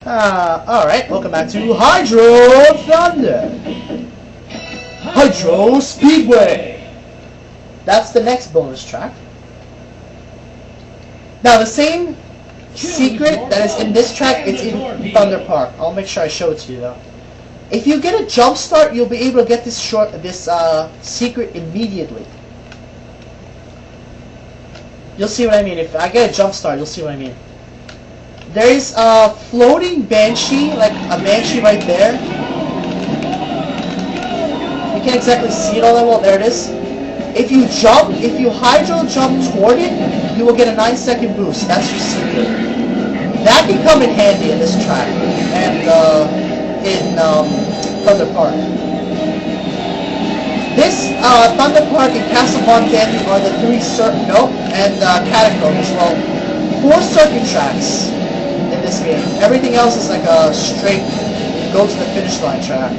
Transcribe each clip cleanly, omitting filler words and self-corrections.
Alright, welcome back to Hydro Thunder. Hydro Speedway. That's the next bonus track. Now the same secret that is in this track, it's in Thunder Park. I'll make sure I show it to you though. If you get a jump start, you'll be able to get this secret immediately. You'll see what I mean. If I get a jump start, you'll see what I mean. There is a floating banshee, like a banshee right there. You can't exactly see it all that well. There it is. If you jump, if you hydro jump toward it, you will get a 9-second boost. That's your secret. That can come in handy in this track and in Thunder Park. This Thunder Park and Castle Von Dandy are the three and Catacomb as well. 4 circuit tracks in this game. Everything else is like a straight go to the finish line track.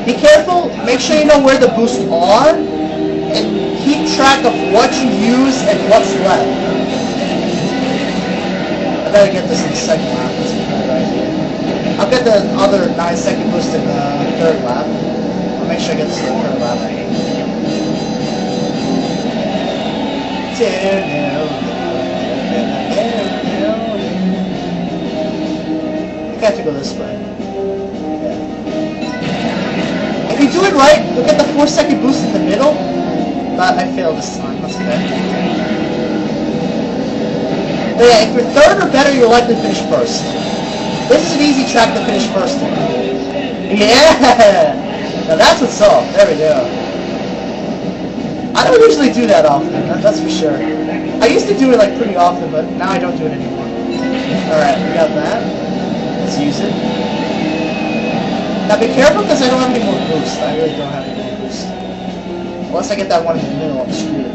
Be careful, make sure you know where the boosts are, and keep track of what you use and what's left. I better get this in the second lap, that's a good idea. I'll get the other 9-second boost in the third lap. I'll make sure I get this in the third lap. I have to go this way. If you do it right, you'll get the 4-second boost in the middle, but I failed this time, that's okay. But yeah, if you're third or better, you'll likely finish first. This is an easy track to finish first in. Yeah! Now that's what's up, there we go. I don't usually do that often, that's for sure. I used to do it like pretty often, but now I don't do it anymore. Alright, we got that. Let's use it. Now be careful because I don't have any more boost. I really don't have any more boost. Unless I get that one in the middle, I'm screwed.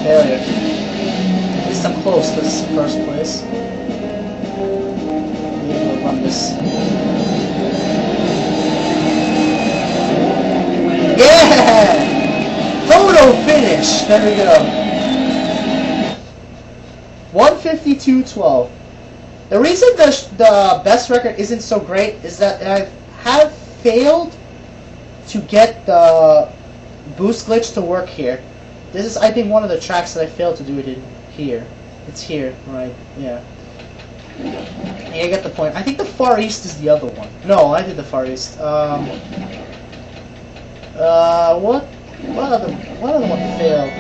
Failure. At least I'm close. This is first place. Be able to run this. Yeah! Photo finish! There we go. 152.12. The reason the best record isn't so great is that I have failed to get the boost glitch to work here. This is, I think, one of the tracks that I failed to do it in here. It's here, right? Yeah. Yeah, I get the point. I think the Far East is the other one. No, I did the Far East. What other one failed?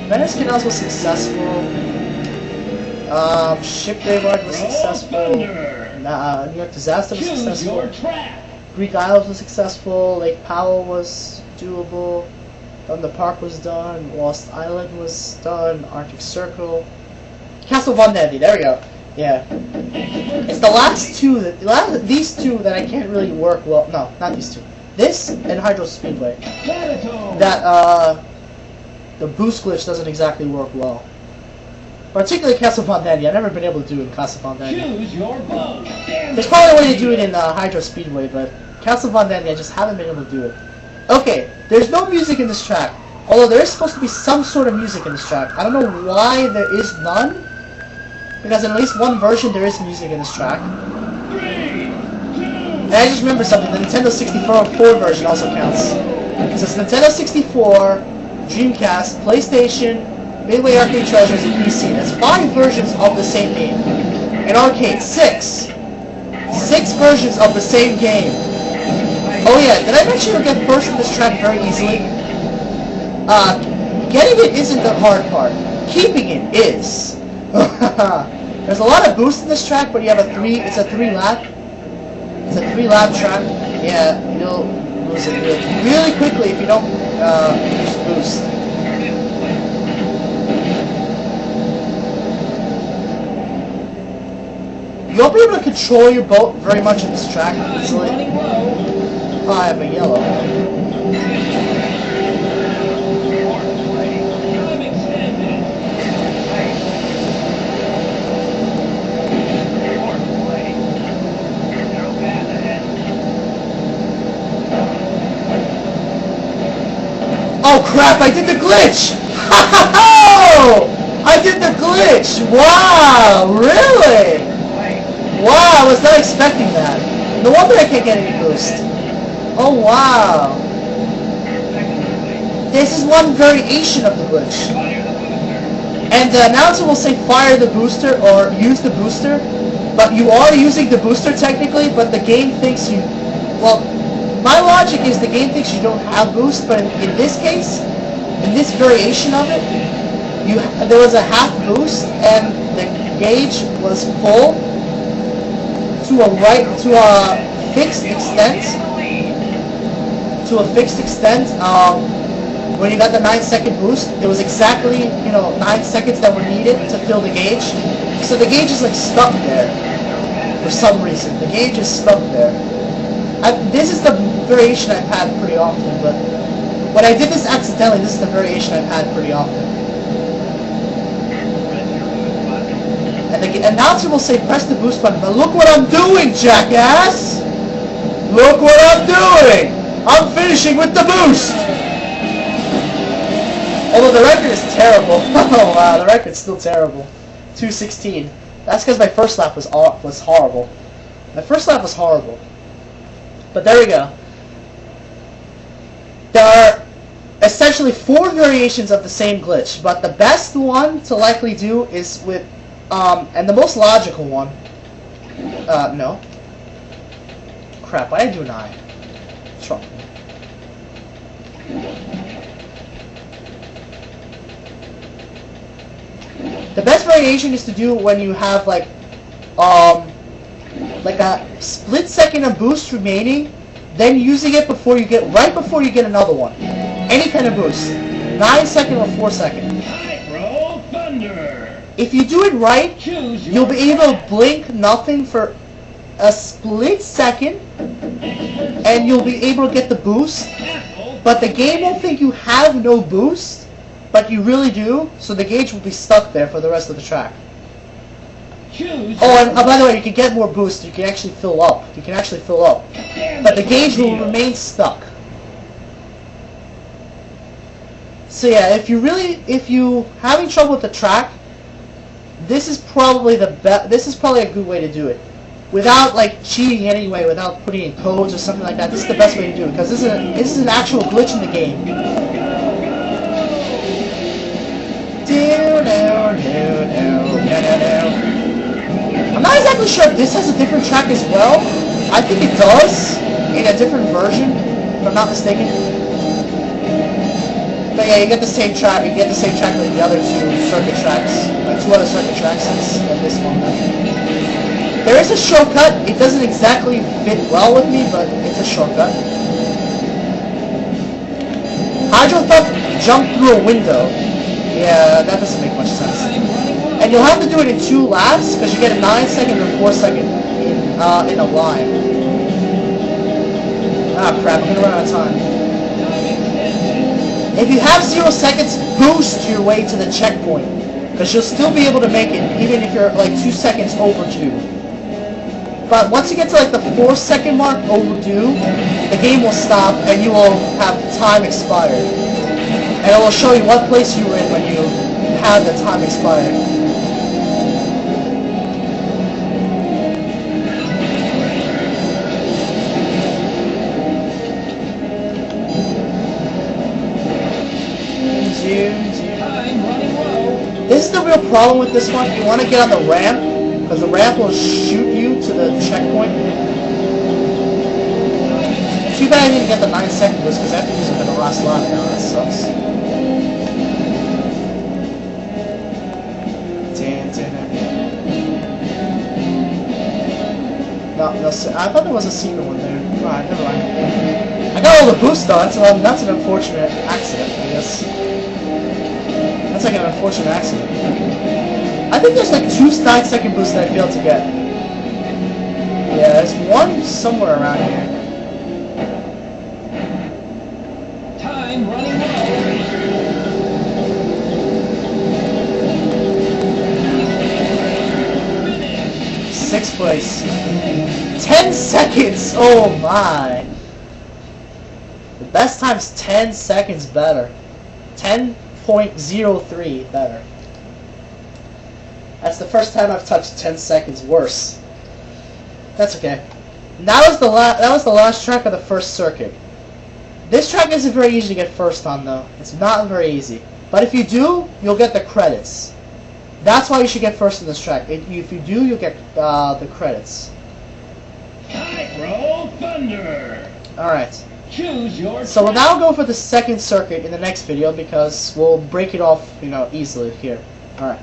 Venice Canals was successful. Ship Graveyard was successful. New York Disaster was successful. Greek Isles was successful. Lake Powell was doable. Thunder Park was done. Lost Island was done. Arctic Circle. Castle Von Dandy. There we go. Yeah. It's the last two these two that I can't really work well. No, not these two. This and Hydro Speedway. That the boost glitch doesn't exactly work well. Particularly Castle Von Dandy. I've never been able to do it in Castle Von Dandy. Choose your boat. There's probably a way to do it in Hydro Speedway, but Castle Von Dandy, I just haven't been able to do it. Okay, there's no music in this track. Although there is supposed to be some sort of music in this track. I don't know why there is none. Because in at least one version there is music in this track. 3, 2, and I just remember something. The Nintendo 64 version also counts. It says Nintendo 64, Dreamcast, PlayStation, Midway Arcade Treasures, and PC. That's 5 versions of the same game. In arcade, 6. 6 versions of the same game. Oh yeah, did I mention you'll get first in this track very easily? Getting it isn't the hard part. Keeping it is. There's a lot of boost in this track, but you have it's a 3-lap. It's a 3-lap track. Yeah, you'll lose it really quickly if you don't use boost. You won't be able to control your boat very much in this track easily. Oh, I have a yellow. Oh crap, I did the glitch! I did the glitch! Wow, really? Wow, I was not expecting that. No wonder I can't get any boost. Oh wow. This is one variation of the glitch. And the announcer will say fire the booster or use the booster, but you are using the booster technically, but the game thinks you... Well, my logic is the game thinks you don't have boost, but in this case, in this variation of it, there was a half boost and the gauge was full to a fixed extent. When you got the 9-second boost, it was exactly 9 seconds that were needed to fill the gauge. So the gauge is like stuck there for some reason. The gauge is stuck there. This is the variation I've had pretty often, but when I did this accidentally, this is the variation I've had pretty often. And the announcer will say press the boost button, but look what I'm doing, jackass! Look what I'm doing! I'm finishing with the boost! Although the record is terrible. Oh wow, the record's still terrible. 2:16. That's because my first lap was horrible. My first lap was horrible. But there we go. There are essentially 4 variations of the same glitch, but the best one to likely do is with, and the most logical one, no. Crap, why did I do an I? What's wrong? The best variation is to do when you have like a split second of boost remaining, then using it right before you get another one. Any kind of boost. 9 second or 4 second. If you do it right, you'll be able to blink nothing for a split second, and you'll be able to get the boost, but the game will think you have no boost, but you really do, so the gauge will be stuck there for the rest of the track. Oh, and by the way, you can get more boost. You can actually fill up. But the gauge will remain stuck. So yeah, if you having trouble with the track, this is probably this is probably a good way to do it. Without like cheating anyway, without putting in codes or something like that. This is the best way to do it, because this is an actual glitch in the game. I'm not exactly sure if this has a different track as well. I think it does, in a different version, if I'm not mistaken. But yeah, you get the same track. You get the same track like the other 2 circuit tracks, like 2 other circuit tracks and this one. There is a shortcut. It doesn't exactly fit well with me, but it's a shortcut. Hydro Thump jump through a window. Yeah, that doesn't make much sense. And you'll have to do it in 2 laps, because you get a 9 second or 4 second in a line. Ah crap, I'm gonna run out of time. If you have 0 seconds, boost your way to the checkpoint, because you'll still be able to make it, even if you're like 2 seconds overdue. But once you get to like the 4 second mark overdue, the game will stop and you will have time expired. And it will show you what place you were in when you had the time expired. This is the real problem with this one. You want to get on the ramp, because the ramp will shoot you to the checkpoint. Too bad I didn't get the 9 second boost, because I have to use it for the last lap now. That sucks. No, I thought there was a secret one there. Alright, never mind. I got all the boosts done, so that's an unfortunate accident, I guess. That's like an unfortunate accident. I think there's like 2 9 second boosts that I failed to get. Yeah, there's one somewhere around here. Time running low. 6th place. 10 seconds! Oh my! The Less time's 10 seconds better. 10.03 better. That's the first time I've touched 10 seconds worse. That's okay. That was the last track of the first circuit. This track isn't very easy to get first on though. It's not very easy. But if you do, you'll get the credits. That's why you should get first in this track. If you do, you'll get the credits. Hydro Thunder. Alright. Choose your So we'll now go for the second circuit in the next video because we'll break it off, easily here. Alright.